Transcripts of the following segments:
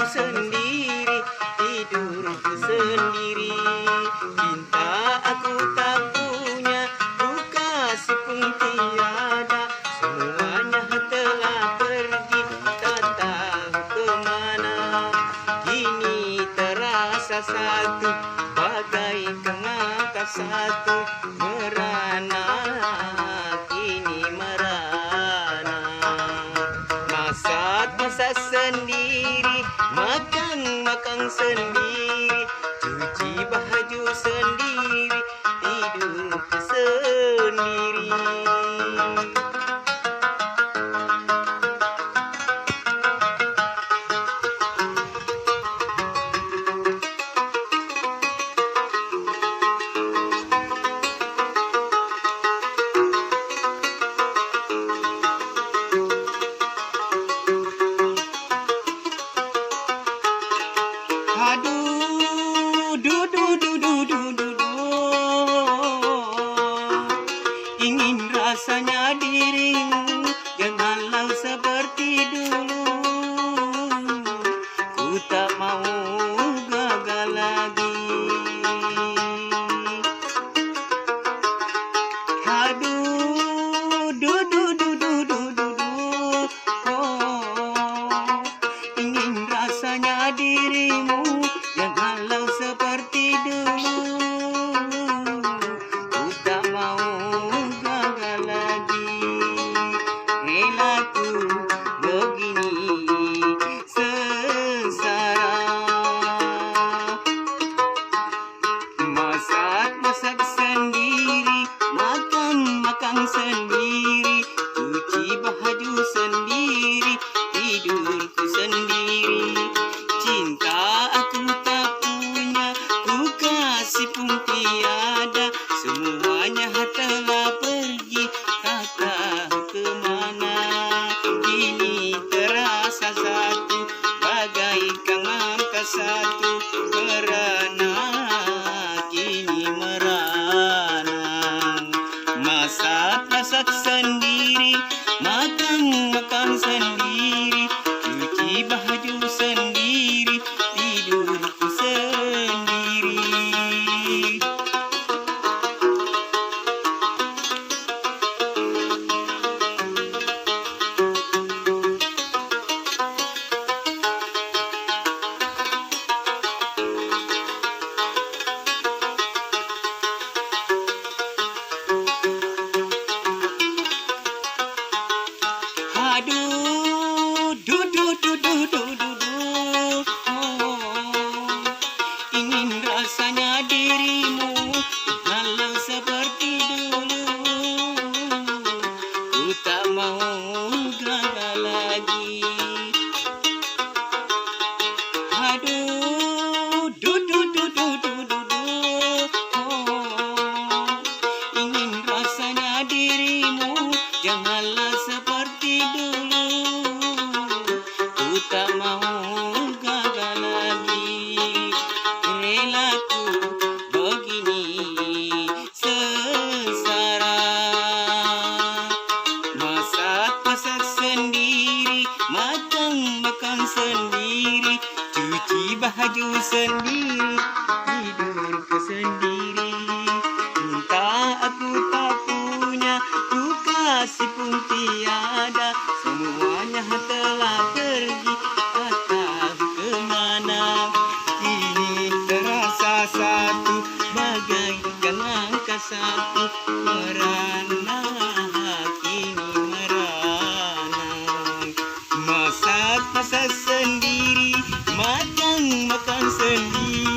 sendiri, tidurku sendiri. Cinta aku tak punya, duka si pun tiada. Semuanya telah pergi, tak tahu kemana. Kini terasa satu, bagaikan angka satu. Merana, kini merana. Masak sendiri, makan sendiri, cuci baju sendiri, tidur sendiri. Aduh, du du du du du du du. Ingin rasanya dirimu, janganlah seperti dulu. Ku tak mau gagal lagi. Aduh, du du du du du du du. Oh, ingin rasanya dirimu, janganlah seperti dulu. Ku tak mau gagal lagi. Relaku begini sengsara. Masak sendiri, makan sendiri, cuci baju sendiri, tidurku sendiri. Cinta aku tak punya, ku kasih pun tiada. Semuanya telah pergi, tak tahu kemana. Kini terasa satu, bagaikan angka satu. Merana, kini merana. Masak sendiri, makan sendiri, cuci baju sendiri, tidurku sendiri. Aduh, du du du du du du du. Oh, ingin rasanya dirimu, janganlah seperti dulu. Ku tak mau gagal lagi. Aduh, du du du du du du du. Oh, ingin rasanya dirimu, janganlah seperti dulu. Ku tak mau gagal lagi. Relaku begini sengsara. Masak sendiri, makan sendiri, cuci baju sendiri, tidurku sendiri. Cinta aku tak punya, ku kasih pun tiada. Semuanya telah pergi, tak tahu kemana. Kini terasa satu, bagaikan angka satu. Merana, kini merana. Masak sendiri, makan sendiri,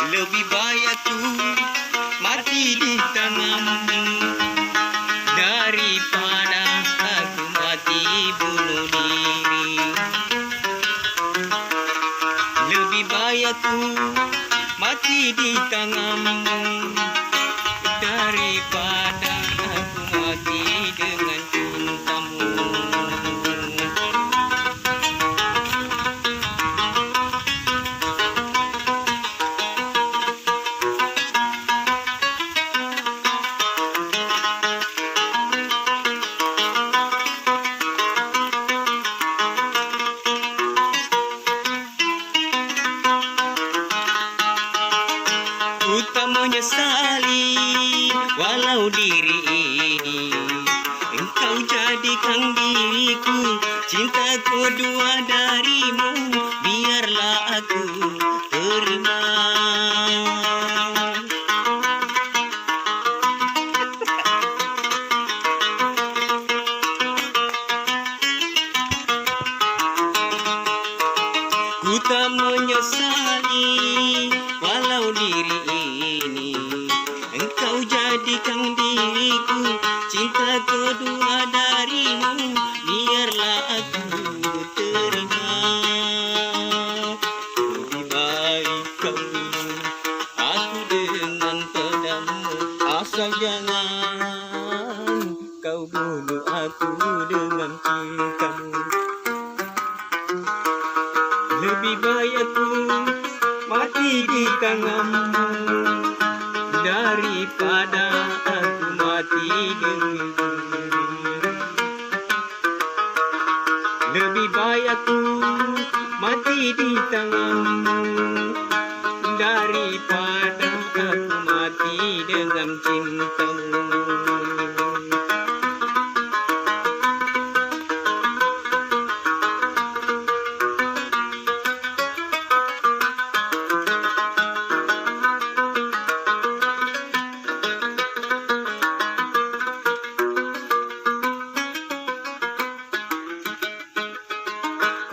Lebih baik aku mati di tanganmu daripada aku mati bunuh diri. Lebih baik aku mati di tanganmu daripada aku mati dengan cintamu. Ku tak menyesali walau diri ini engkau jadikan diriku, cinta kedua darimu biarlah aku terima. Ku tak menyesali walau diri ini engkau jadikan diriku, cinta kedua darimu biarlah aku Lebih baik aku mati di tanganmu daripada aku mati dengan dirimu. Lebih baik aku mati di tanganmu daripada aku mati dengan cintamu.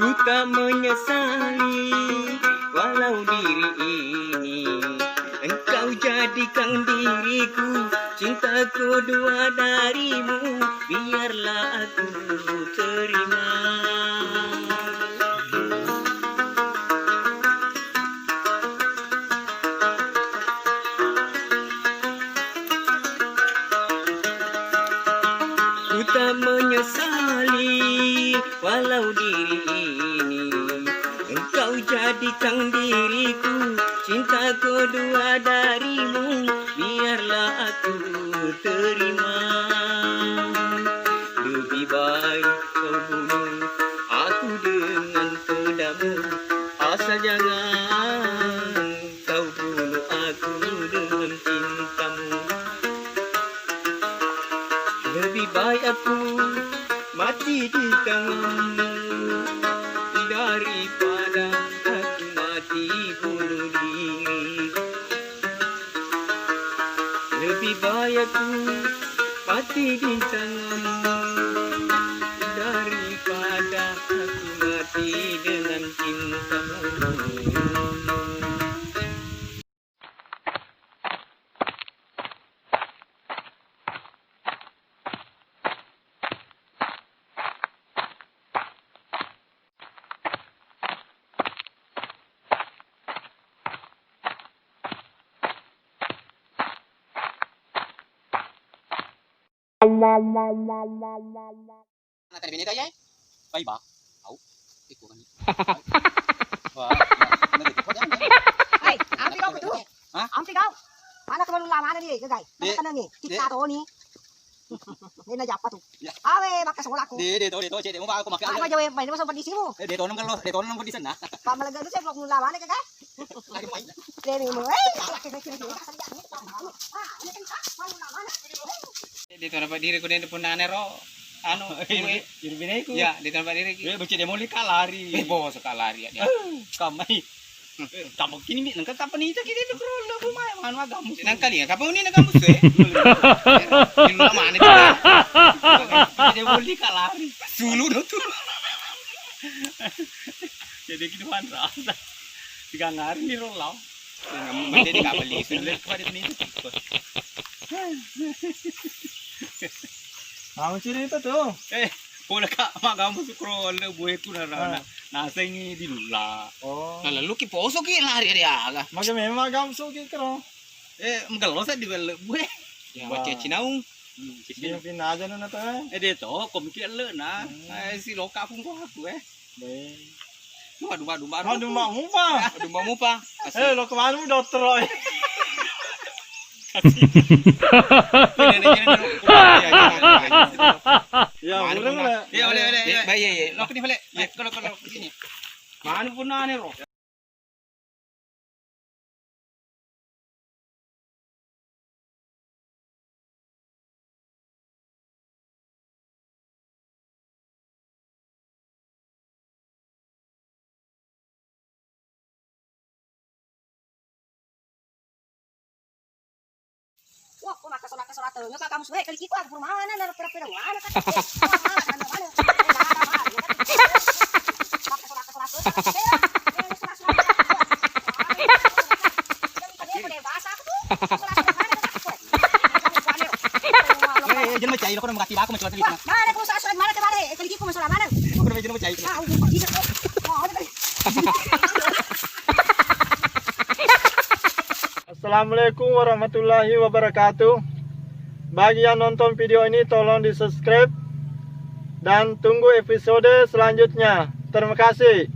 Ku tak menyesali walau diri ini engkau jadikan diriku, cintaku dua darimu, biarlah aku terima. Ku tak menyesali walau diri ini engkau jadikan diriku, cintaku dua darimu, biarlah aku terima. Lebih baik kau bunuh aku dengan pedangmu, asal jangan kau bunuh aku dengan cintamu. Lebih baik aku mati di tanganmu daripada aku mati bunuh diri. Lebih baik aku mati di tanganmu daripada aku mati dengan cintamu. Nata ni binita ya? Baik ba? Au. Iko kan. Wah. Hey, ampi kau betul? Hah? Ampi kau? Mana kau lama mana ni, guys? Mana kena ni? Kita tahu ni. Ini nak apa tu? Awe, makan sekolah aku. De cek mo ba ako makan. Apa jawab main masuk di sini? De to nang ko di sana. Pak malaga tu saya belum lama ni, guys. Lagi main. Ini mo. Dito na pa diri ko din po nanero. Ano? Diri binay ko. Ya, dito na pa diri. De bocet demo li kalari. Bo sa kalari dia. Kamay. Tapos kini nang kakapanita kini ni krolo kumay mga magamus. Nang kali kapag ni nagamus eh. Yung naman ito. Demo li kalari. Sulu no tu. Jadi kinuan rasa. Tiga ngari ni rolaw. Mandi di kabali. Sulit pa din nito. Ang cerita tuh. Pula ka magamus krolo buhay ko na rana. Nasa ini di lula. Oh. Lalu ki poso ki lari dia aga. Memang gamsu kiro. Magalo sa di bel buhay. Ya baca cinaung. Dia pinaja na to eh. Dito komikir le na. Si loka pun ko aku Baik. Dumba. Dumba mo pa. Dumba mo pa. Lo kemana mo dokter oy. Ya, udah lah. Ya, boleh. Baik. Lok ni balik. Kalau sini. Mana pun ane ro. Wah, kau makan sorak tu. Nggak kamu suai kali kita aku rumah mana ada pera-pera mana kan? Jangan macai, aku nak mengati aku macam tu. Mana kau sorak mana kau ada? Kali kita masalah mana? Aku nak jangan macai. Ah, bisa kau. Oh, ada. Assalamualaikum warahmatullahi wabarakatuh. Bagi yang nonton video ini tolong di subscribe dan tunggu episode selanjutnya. Terima kasih.